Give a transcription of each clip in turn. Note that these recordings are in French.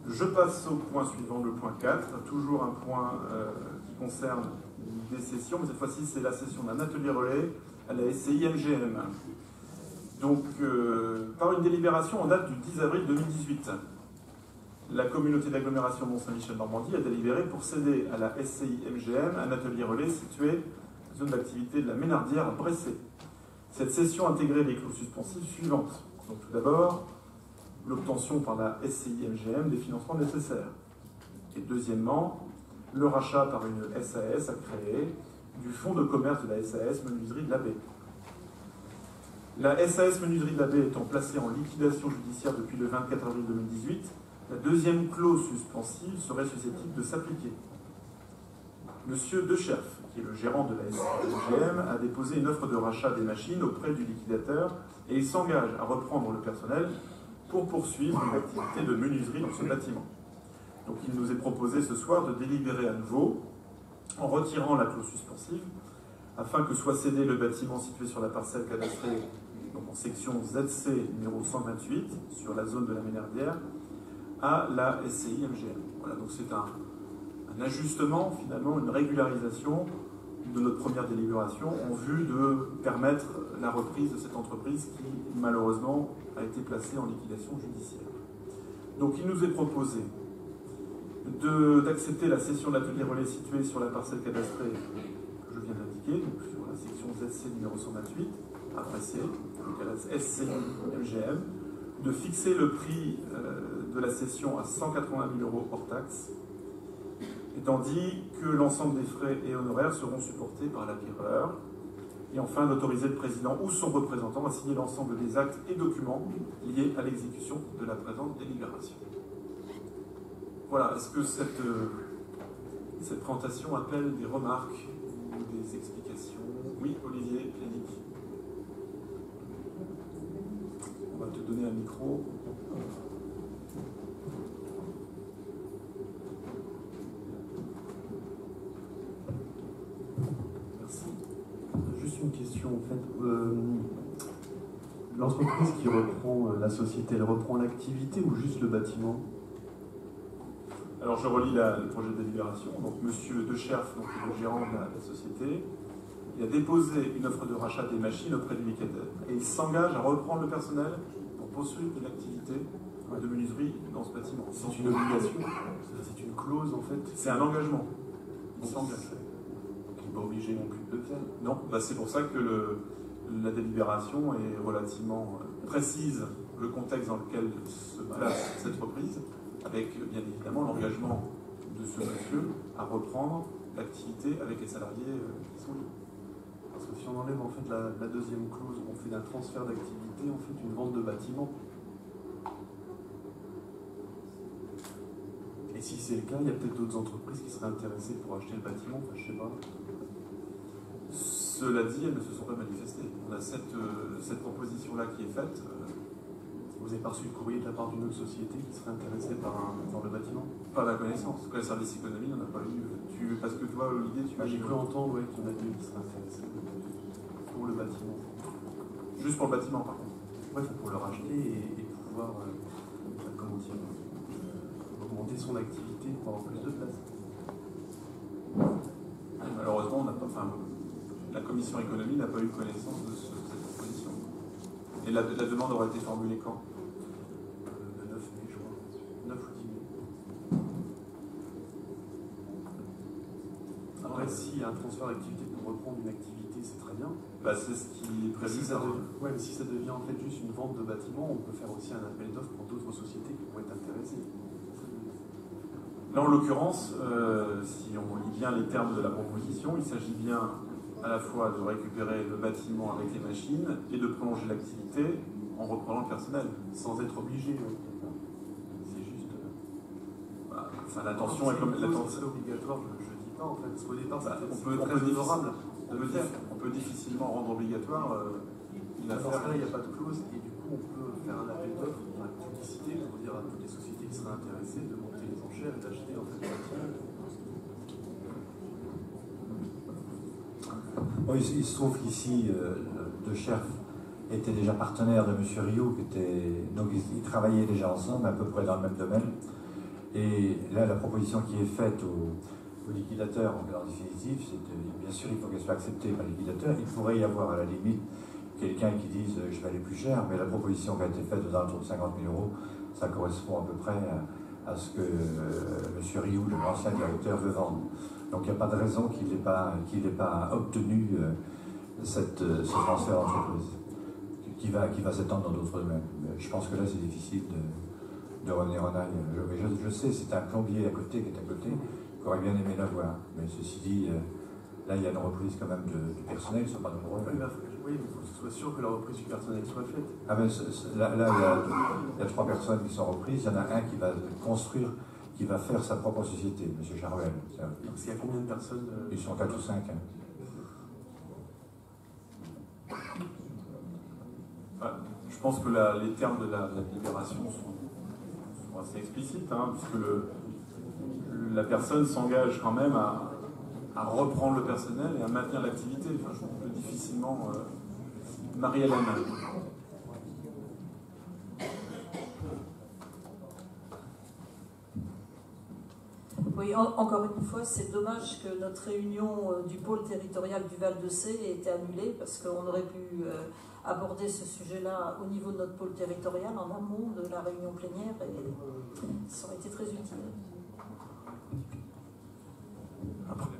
Je passe au point suivant, le point 4, toujours un point qui concerne des sessions, mais cette fois-ci c'est la session d'un atelier relais à la SCI MGM. Donc, par une délibération en date du 10 avril 2018, la communauté d'agglomération Mont-Saint-Michel-Normandie a délibéré pour céder à la SCI MGM un atelier relais situé dans la zone d'activité de la Ménardière à Bressay. Cette cession intégrait les clauses suspensives suivantes. Donc, tout d'abord, l'obtention par la SCI MGM des financements nécessaires. Et deuxièmement, le rachat par une SAS à créer du fonds de commerce de la SAS Menuiserie de la Baie. La SAS Menuiserie de la Baie étant placée en liquidation judiciaire depuis le 24 avril 2018, la deuxième clause suspensive serait susceptible de s'appliquer. Monsieur Decherf, qui est le gérant de la SCI MGM, a déposé une offre de rachat des machines auprès du liquidateur et il s'engage à reprendre le personnel pour poursuivre une activité de menuiserie dans ce bâtiment. Donc il nous est proposé ce soir de délibérer à nouveau en retirant la clause suspensive afin que soit cédé le bâtiment situé sur la parcelle cadastrée donc en section ZC numéro 128 sur la zone de la Ménardière à la SCI MGM. Voilà, donc c'est un ajustement, finalement, une régularisation de notre première délibération en vue de permettre la reprise de cette entreprise qui, malheureusement, a été placée en liquidation judiciaire. Donc il nous est proposé d'accepter la cession de l'atelier relais situé sur la parcelle cadastrée que je viens d'indiquer, donc sur la section ZC numéro 128, à Bressay, donc à la SCI MGM, de fixer le prix de la cession à 180 000 € hors taxe, étant dit que l'ensemble des frais et honoraires seront supportés par l'acquéreur, et enfin d'autoriser le président ou son représentant à signer l'ensemble des actes et documents liés à l'exécution de la présente délibération. Voilà, est-ce que cette présentation appelle des remarques ou des explications? Oui, Olivier Yannick. On va te donner un micro. Merci. Juste une question, en fait. L'entreprise qui reprend la société, elle reprend l'activité ou juste le bâtiment? Alors je relis le projet de délibération. Donc Monsieur Decherf, donc, le gérant de la société, il a déposé une offre de rachat des machines auprès du liquidateur. Et il s'engage à reprendre le personnel pour poursuivre une activité de menuiserie dans ce bâtiment. C'est une obligation, c'est une clause en fait. C'est un engagement. Il s'engage. Il n'est pas obligé non plus de le faire. Non, bah c'est pour ça que la délibération est relativement précise, le contexte dans lequel se place cette reprise, avec bien évidemment l'engagement de ce monsieur à reprendre l'activité avec les salariés qui sont libres. Parce que si on enlève en fait la deuxième clause, on fait d'un transfert d'activité, en fait une vente de bâtiment. Et si c'est le cas, il y a peut-être d'autres entreprises qui seraient intéressées pour acheter le bâtiment, enfin je sais pas. Cela dit, elles ne se sont pas manifestées. On a cette proposition-là qui est faite. Vous avez pas reçu le courrier de la part d'une autre société qui serait intéressée par le bâtiment? Pas à ma connaissance. Le service économie n'en a pas eu. Parce que toi, Olivier, tu m'as j'ai cru entendre qu'il y en a deux qui seraient intéressés pour le bâtiment. Juste pour le bâtiment, par contre. Ouais, pour le racheter et pouvoir augmenter son activité pour avoir plus de place. Malheureusement, on n'a pas. Enfin, la commission économie n'a pas eu connaissance de cette proposition. Et la demande aura été formulée quand? Le 9 mai, je crois. 9 ou 10 mai. Après, s'il y a un transfert d'activité pour reprendre une activité, c'est très bien. Bah, c'est ce qui est prévu. Ouais, mais si ça devient en fait juste une vente de bâtiment, on peut faire aussi un appel d'offres pour d'autres sociétés qui pourraient être intéressées. Là, en l'occurrence, si on lit bien les termes de la proposition, il s'agit bien à la fois de récupérer le bâtiment avec les machines et de prolonger l'activité en reprenant le personnel. Sans être obligé. C'est juste. Enfin, l'intention est comme. C'est obligatoire, je ne dis pas en fait. Parce qu'au départ, on peut difficilement rendre obligatoire l'affaire. Là, il n'y a pas de clause et du coup, on peut faire un appel d'offres, une publicité pour dire à toutes les sociétés qui seraient intéressées de monter les enchères et d'acheter en fait le bâtiment. Bon, il se trouve qu'ici, Decherf était déjà partenaire de M. Rioux, donc ils travaillaient déjà ensemble, à peu près dans le même domaine. Et là, la proposition qui est faite au liquidateur, en définitive, c'est bien sûr, il faut qu'elle soit acceptée par le liquidateur. Il pourrait y avoir à la limite quelqu'un qui dise je vais aller plus cher, mais la proposition qui a été faite aux alentours de 50 000 euros, ça correspond à peu près à ce que M. Rioux, l'ancien directeur, veut vendre. Donc il n'y a pas de raison qu'il n'ait pas obtenu ce transfert d'entreprise, qui va s'étendre dans d'autres domaines. Mais je pense que là, c'est difficile de revenir en arrière. Je sais, c'est un plombier à côté qui est à côté, qui aurait bien aimé l'avoir. Mais ceci dit, là, il y a une reprise quand même du personnel, ils ne sont pas nombreux. Oui, il faut que ce soit sûr que la reprise du personnel soit faite. Ah ben, là, il y a 3 personnes qui sont reprises. Il y en a un qui va construire, qui va faire sa propre société, M. Charvel. Donc, il y a combien de personnes Ils sont 4 ou 5. Je pense que les termes de la libération sont assez explicites, puisque la personne s'engage quand même à reprendre le personnel et à maintenir l'activité. Enfin, je peux difficilement marier la main. Oui, encore une fois, c'est dommage que notre réunion du pôle territorial du Val-de-Sée ait été annulée, parce qu'on aurait pu aborder ce sujet-là au niveau de notre pôle territorial, en amont de la réunion plénière, et ça aurait été très utile. Après,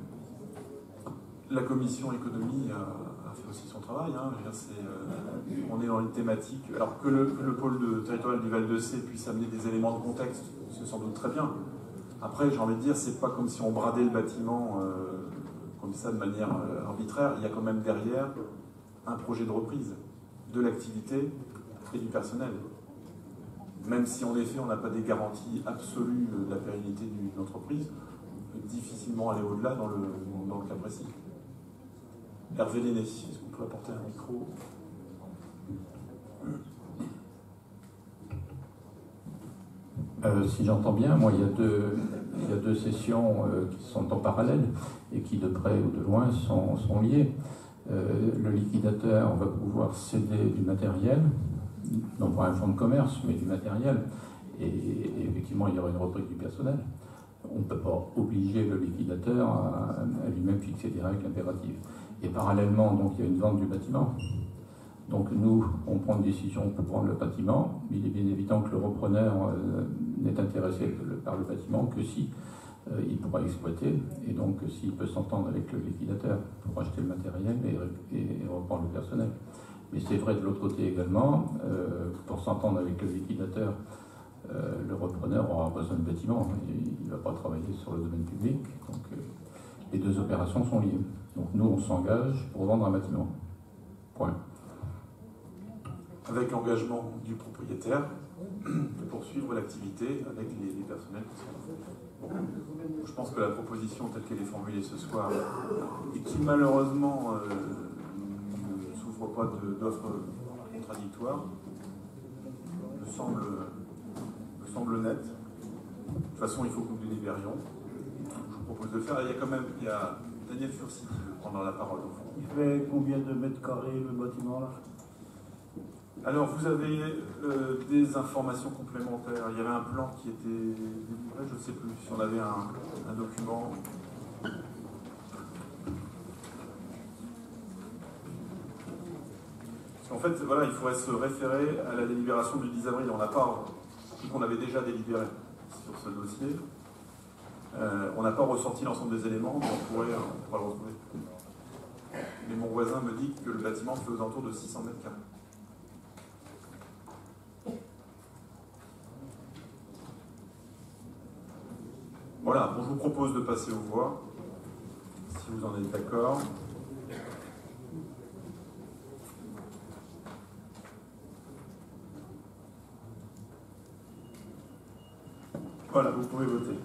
la commission économie a fait aussi son travail. On est dans une thématique. Alors que le pôle territorial du Val-de-Sée puisse amener des éléments de contexte, c'est sans doute très bien. Après, j'ai envie de dire, c'est pas comme si on bradait le bâtiment comme ça de manière arbitraire. Il y a quand même derrière un projet de reprise de l'activité et du personnel. Même si en effet on n'a pas des garanties absolues de la pérennité d'une entreprise, on peut difficilement aller au-delà dans le cas précis. Hervé Lenné, est-ce qu'on peut apporter un micro ? Si j'entends bien, moi, il y a deux sessions qui sont en parallèle et qui, de près ou de loin, sont liées. Le liquidateur va pouvoir céder du matériel, non pas un fonds de commerce, mais du matériel. Et effectivement, il y aura une reprise du personnel. On ne peut pas obliger le liquidateur à lui-même fixer des règles impératives. Et parallèlement, donc, il y a une vente du bâtiment. Donc nous, on prend une décision pour prendre le bâtiment. Il est bien évident que le repreneur n'est intéressé par le bâtiment que si il pourra exploiter, et donc s'il peut s'entendre avec le liquidateur pour acheter le matériel et reprendre le personnel. Mais c'est vrai de l'autre côté également, pour s'entendre avec le liquidateur, le repreneur aura besoin de bâtiment. Il ne va pas travailler sur le domaine public. Donc les deux opérations sont liées. Donc nous, on s'engage pour vendre un bâtiment. Point. Avec l'engagement du propriétaire de poursuivre l'activité avec les personnels qui sont là. Je pense que la proposition telle qu'elle est formulée ce soir, et qui malheureusement ne souffre pas d'offres contradictoires, me semble nette. De toute façon, il faut que nous délibérions. Je vous propose de le faire. Il y a Daniel Furcy qui veut prendre la parole. Il fait combien de mètres carrés le bâtiment là? Alors, vous avez des informations complémentaires. Il y avait un plan qui était délivré, je ne sais plus si on avait un document. Parce qu'en fait, voilà, il faudrait se référer à la délibération du 10 avril. On n'a pas, qu'on avait déjà délibéré sur ce dossier. On n'a pas ressorti l'ensemble des éléments, mais on pourra le retrouver. Mais mon voisin me dit que le bâtiment fait aux alentours de 600 mètres carrés. Voilà, bon, je vous propose de passer aux voix, si vous en êtes d'accord. Voilà, vous pouvez voter.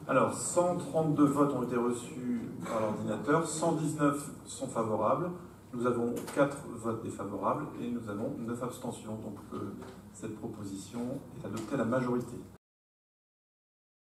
Alors, 132 votes ont été reçus par l'ordinateur, 119 sont favorables, nous avons 4 votes défavorables et nous avons 9 abstentions. Donc, cette proposition est adoptée à la majorité.